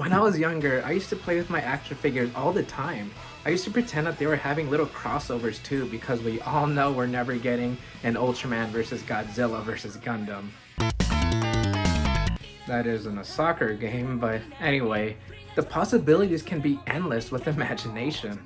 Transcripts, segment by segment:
When I was younger, I used to play with my action figures all the time. I used to pretend that they were having little crossovers too, because we all know we're never getting an Ultraman versus Godzilla versus Gundam. That isn't a soccer game, but anyway, the possibilities can be endless with imagination.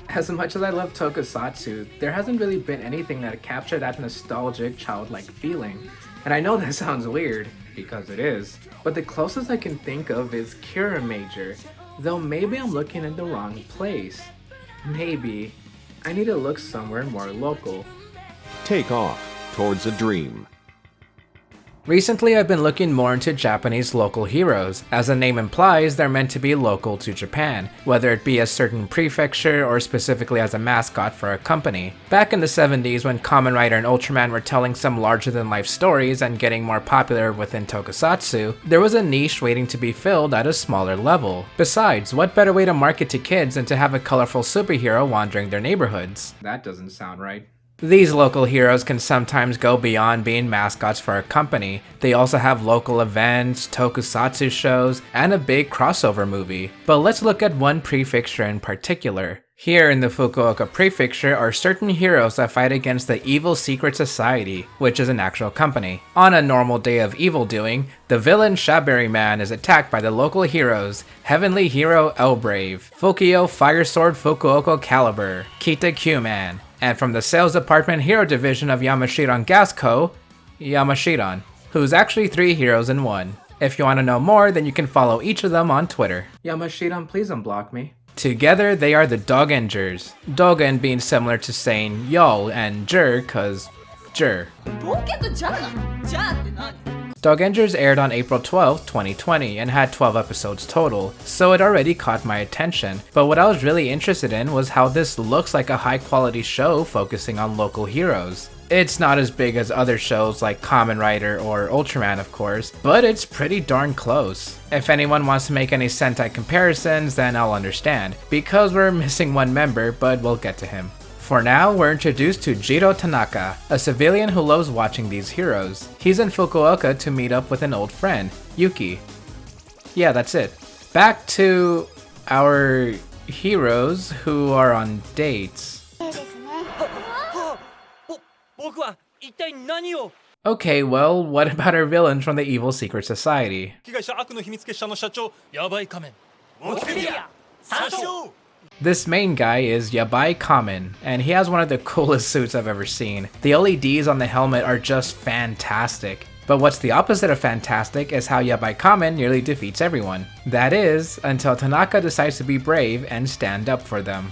As much as I love Tokusatsu, there hasn't really been anything that captured that nostalgic, childlike feeling. And I know that sounds weird, because it is, but the closest I can think of is Kira Major, though maybe I'm looking in the wrong place. Maybe. I need to look somewhere more local. Take off towards a dream. Recently, I've been looking more into Japanese local heroes. As the name implies, they're meant to be local to Japan, whether it be a certain prefecture or specifically as a mascot for a company. Back in the 70s, when Kamen Rider and Ultraman were telling some larger-than-life stories and getting more popular within Tokusatsu, there was a niche waiting to be filled at a smaller level. Besides, what better way to market to kids than to have a colorful superhero wandering their neighborhoods? That doesn't sound right. These local heroes can sometimes go beyond being mascots for a company. They also have local events, tokusatsu shows, and a big crossover movie. But let's look at one prefecture in particular. Here in the Fukuoka prefecture are certain heroes that fight against the Evil Secret Society, which is an actual company. On a normal day of evildoing, the villain Shaberry Man is attacked by the local heroes Heavenly Hero Elbrave, Fukio Firesword Fukuoka Caliber, Kita Q-Man, and from the sales department hero division of Yamashiran Gas Co., Yamashiran, who's actually 3 heroes in 1. If you want to know more, then you can follow each of them on Twitter. Yamashiran, please unblock me. Together, they are the Dogengers. Dogen being similar to saying y'all and Jur cause Jur. Dogengers aired on April 12, 2020 and had 12 episodes total, so it already caught my attention. But what I was really interested in was how this looks like a high quality show focusing on local heroes. It's not as big as other shows like Kamen Rider or Ultraman of course, but it's pretty darn close. If anyone wants to make any Sentai comparisons, then I'll understand, because we're missing one member, but we'll get to him. For now, we're introduced to Jiro Tanaka, a civilian who loves watching these heroes. He's in Fukuoka to meet up with an old friend, Yuki. Yeah, that's it. Back to our heroes who are on dates. Okay, well, what about our villains from the Evil Secret Society? This main guy is Yabai Kamen, and he has one of the coolest suits I've ever seen. The LEDs on the helmet are just fantastic. But what's the opposite of fantastic is how Yabai Kamen nearly defeats everyone. That is, until Tanaka decides to be brave and stand up for them.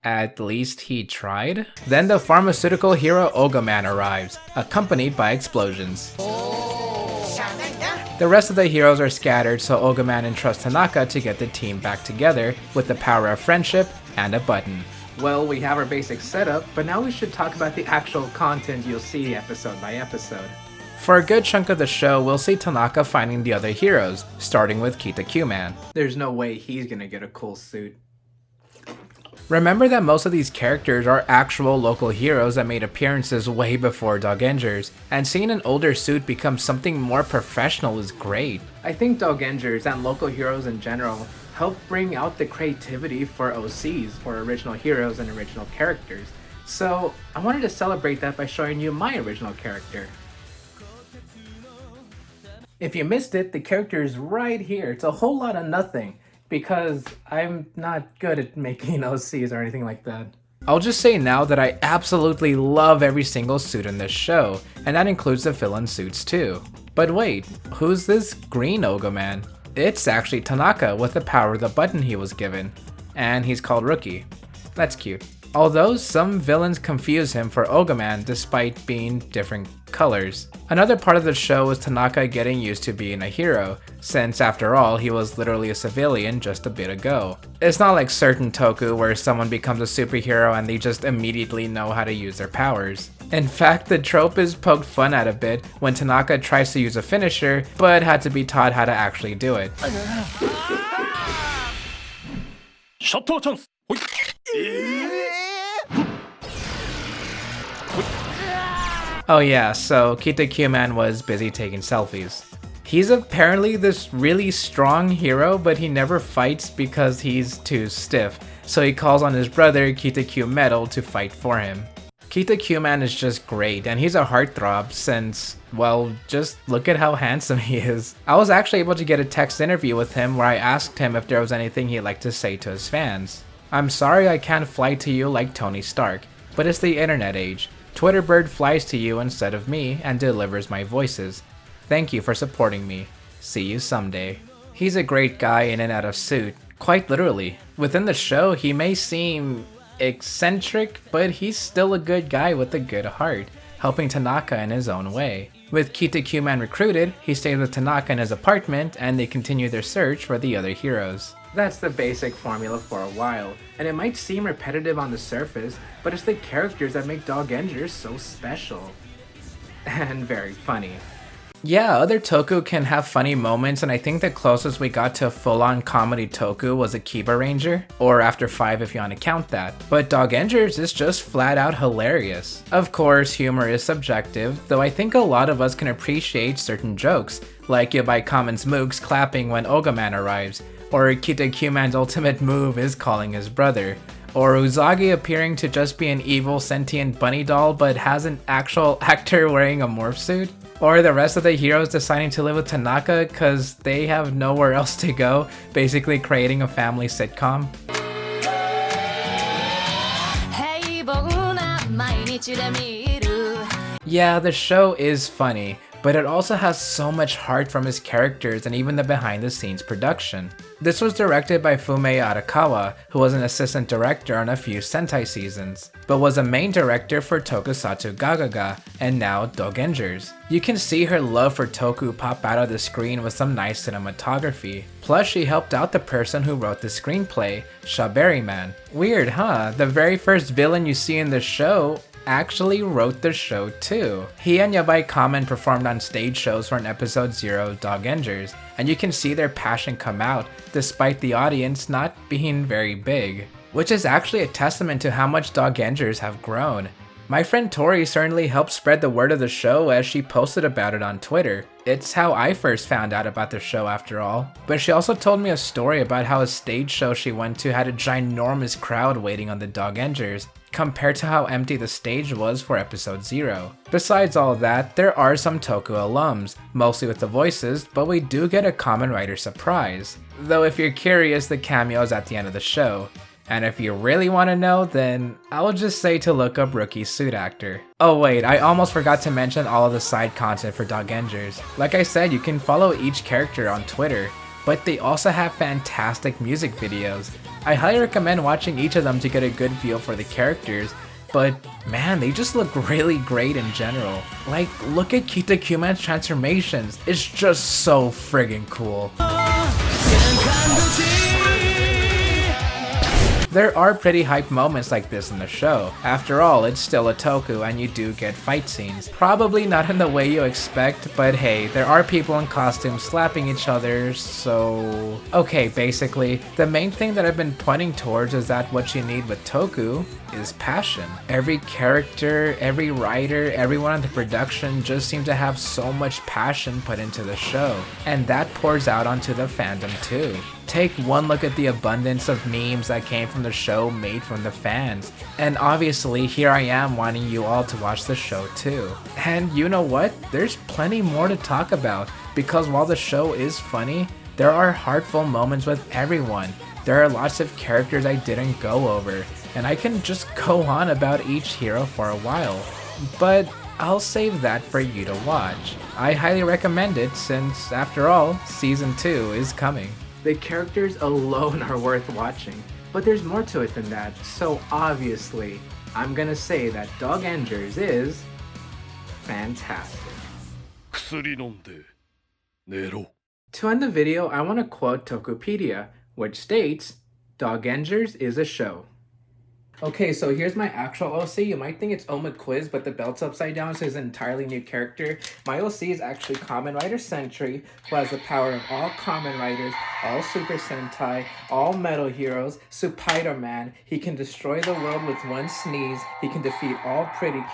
At least he tried? Then the pharmaceutical hero Ogaman arrives, accompanied by explosions. The rest of the heroes are scattered, so Ogaman entrusts Tanaka to get the team back together with the power of friendship and a button. Well, we have our basic setup, but now we should talk about the actual content you'll see episode by episode. For a good chunk of the show, we'll see Tanaka finding the other heroes, starting with Kita Q-Man. There's no way he's gonna get a cool suit. Remember that most of these characters are actual local heroes that made appearances way before Dogengers, and seeing an older suit become something more professional is great. I think Dogengers and local heroes in general help bring out the creativity for OCs, or original heroes and original characters. So I wanted to celebrate that by showing you my original character. If you missed it, the character is right here. It's a whole lot of nothing, because I'm not good at making OCs or anything like that. I'll just say now that I absolutely love every single suit in this show, and that includes the villain suits too. But wait, who's this green Ogaman? It's actually Tanaka with the power of the button he was given, and he's called Rookie. That's cute. Although some villains confuse him for Ogaman despite being different colors. Another part of the show was Tanaka getting used to being a hero, since after all he was literally a civilian just a bit ago. It's not like certain toku where someone becomes a superhero and they just immediately know how to use their powers. In fact, the trope is poked fun at a bit when Tanaka tries to use a finisher, but had to be taught how to actually do it. シャッターチャンスほいOh yeah, so Kita Q-Man was busy taking selfies. He's apparently this really strong hero, but he never fights because he's too stiff, so he calls on his brother Kita Q Metal to fight for him. Kita Q-Man is just great, and he's a heartthrob since, well, just look at how handsome he is. I was actually able to get a text interview with him where I asked him if there was anything he'd like to say to his fans. I'm sorry I can't fly to you like Tony Stark, but it's the internet age. Twitter Bird flies to you instead of me and delivers my voices. Thank you for supporting me. See you someday. He's a great guy in and out of suit, quite literally. Within the show, he may seem eccentric, but he's still a good guy with a good heart, helping Tanaka in his own way. With Kita Q-Man recruited, he stays with Tanaka in his apartment and they continue their search for the other heroes. That's the basic formula for a while, and it might seem repetitive on the surface, but it's the characters that make Dogengers so special. And very funny. Yeah, other toku can have funny moments, and I think the closest we got to a full-on comedy toku was Akiba Ranger, or After 5 if you want to count that. But Dogengers is just flat out hilarious. Of course, humor is subjective, though I think a lot of us can appreciate certain jokes, like Yabai Kamen's mooks clapping when Ogaman arrives, or Kita Q-Man's ultimate move is calling his brother, or Uzagi appearing to just be an evil sentient bunny doll but has an actual actor wearing a morph suit, or the rest of the heroes deciding to live with Tanaka cause they have nowhere else to go, basically creating a family sitcom. Yeah, the show is funny, but it also has so much heart from his characters and even the behind the scenes production. This was directed by Fumei Arakawa, who was an assistant director on a few Sentai seasons, but was a main director for Tokusatsu Gagaga, and now Dogengers. You can see her love for Toku pop out of the screen with some nice cinematography. Plus she helped out the person who wrote the screenplay, Strawberry Man. Weird, huh? The very first villain you see in the show actually wrote the show too. He and Yabai Kamen performed on stage shows for an episode 0 of Dogengers, and you can see their passion come out despite the audience not being very big. Which is actually a testament to how much Dogengers have grown. My friend Tori certainly helped spread the word of the show as she posted about it on Twitter. It's how I first found out about the show after all. But she also told me a story about how a stage show she went to had a ginormous crowd waiting on the Dogengers, compared to how empty the stage was for episode 0. Besides all of that, there are some Toku alums, mostly with the voices, but we do get a Kamen Rider surprise. Though if you're curious, the cameo is at the end of the show. And if you really want to know, then I'll just say to look up Rookie Suit Actor. Oh wait, I almost forgot to mention all of the side content for Dogengers. Like I said, you can follow each character on Twitter, but they also have fantastic music videos. I highly recommend watching each of them to get a good feel for the characters, but man, they just look really great in general. Like, look at Kita Q-Man's transformations, it's just so friggin' cool. There are pretty hype moments like this in the show. After all, it's still a toku and you do get fight scenes. Probably not in the way you expect, but hey, there are people in costumes slapping each other, so... Okay, basically, the main thing that I've been pointing towards is that what you need with toku is passion. Every character, every writer, everyone in the production just seem to have so much passion put into the show, and that pours out onto the fandom too. Take one look at the abundance of memes that came from the show made from the fans. And obviously, here I am wanting you all to watch the show too. And you know what? There's plenty more to talk about, because while the show is funny, there are heartful moments with everyone. There are lots of characters I didn't go over, and I can just go on about each hero for a while. But I'll save that for you to watch. I highly recommend it since, after all, Season 2 is coming. The characters alone are worth watching, but there's more to it than that, so obviously, I'm gonna say that Dogengers is fantastic. 薬飲んで寝ろ To end the video, I want to quote Tokopedia, which states, Dogengers is a show. Okay, so here's my actual OC. You might think it's Oma Quiz, but the belt's upside down, so it's an entirely new character. My OC is actually Kamen Rider Sentry, who has the power of all Kamen Riders, all Super Sentai, all Metal Heroes, Spider-Man. He can destroy the world with one sneeze. He can defeat all pretty cures.